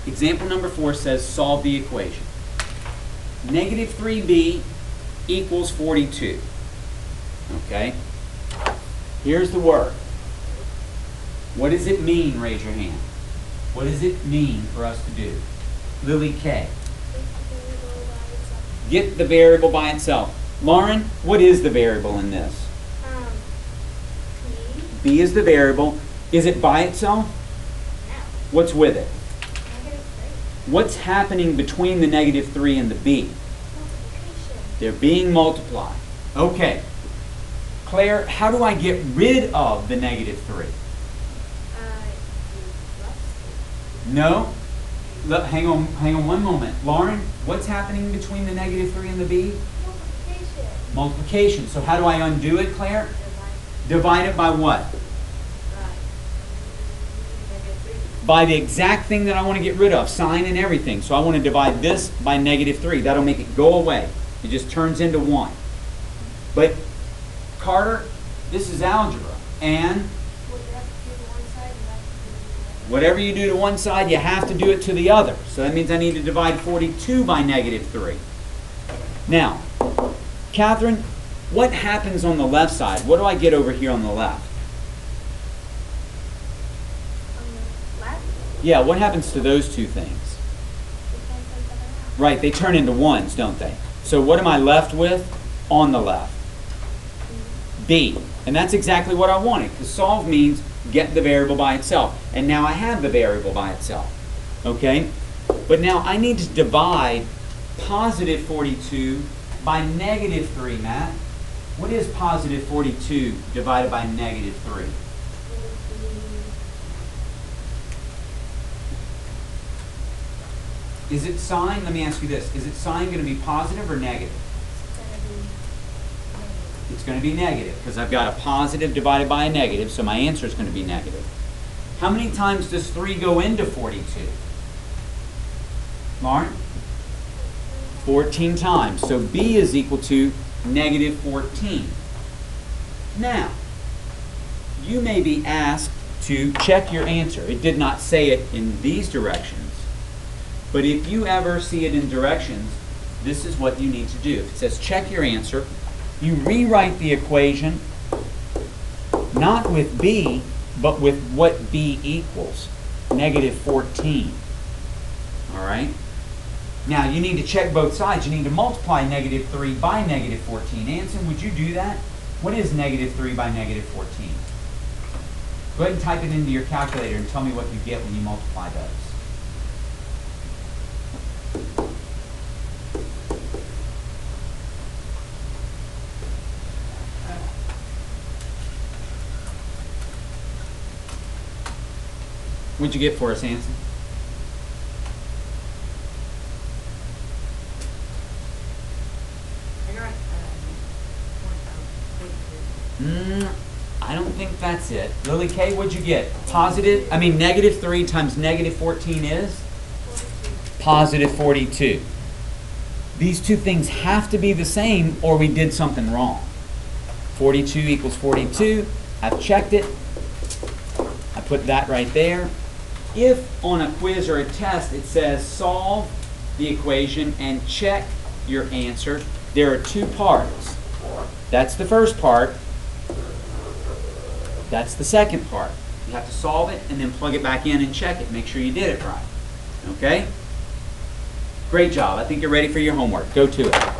Example number 4 says solve the equation. Negative 3b equals 42. Okay? Here's the word. What does it mean? Raise your hand. What does it mean for us to do? Lily K. Get the variable by itself. Lauren, what is the variable in this? B is the variable. Is it by itself? No. What's with it? -3. What's happening between the negative 3 and the B? Multiplication. They're being multiplied. Okay. Claire, how do I get rid of the negative 3? No? Look, hang on one moment. Lauren, what's happening between the negative 3 and the B? Multiplication. Multiplication. So how do I undo it, Claire? Divide it by what? By the exact thing that I want to get rid of, sign and everything. So I want to divide this by negative 3. That'll make it go away. It just turns into 1. But, Carter, this is algebra. And whatever you do to one side, you have to do it to the other. So that means I need to divide 42 by negative 3. Now, Catherine, what happens on the left side? What do I get over here on the left? Yeah, what happens to those two things? Right, they turn into 1s, don't they? So what am I left with on the left? B. And that's exactly what I wanted, because solve means get the variable by itself. And now I have the variable by itself. Okay? But now I need to divide positive 42 by negative 3, Matt. What is positive 42 divided by negative 3? Is it sign? Let me ask you this. Is it sign going to be positive or negative? It's going to be negative because I've got a positive divided by a negative, so my answer is going to be negative. How many times does 3 go into 42? Lauren? 14 times. So B is equal to negative 14. Now, you may be asked to check your answer. It did not say it in these directions. But if you ever see it in directions, this is what you need to do. If it says check your answer, you rewrite the equation not with B, but with what B equals, negative 14. All right? Now, you need to check both sides. You need to multiply negative 3 by negative 14. Anson, would you do that? What is negative 3 by negative 14? Go ahead and type it into your calculator and tell me what you get when you multiply those. What'd you get for us, Anson? I don't think that's it. Lily K, what'd you get? Negative 3 times negative 14 is? Positive 42. These two things have to be the same or we did something wrong. 42 equals 42. I've checked it. I put that right there. If on a quiz or a test it says solve the equation and check your answer, there are two parts. That's the first part. That's the second part. You have to solve it and then plug it back in and check it. Make sure you did it right. Okay? Great job. I think you're ready for your homework. Go to it.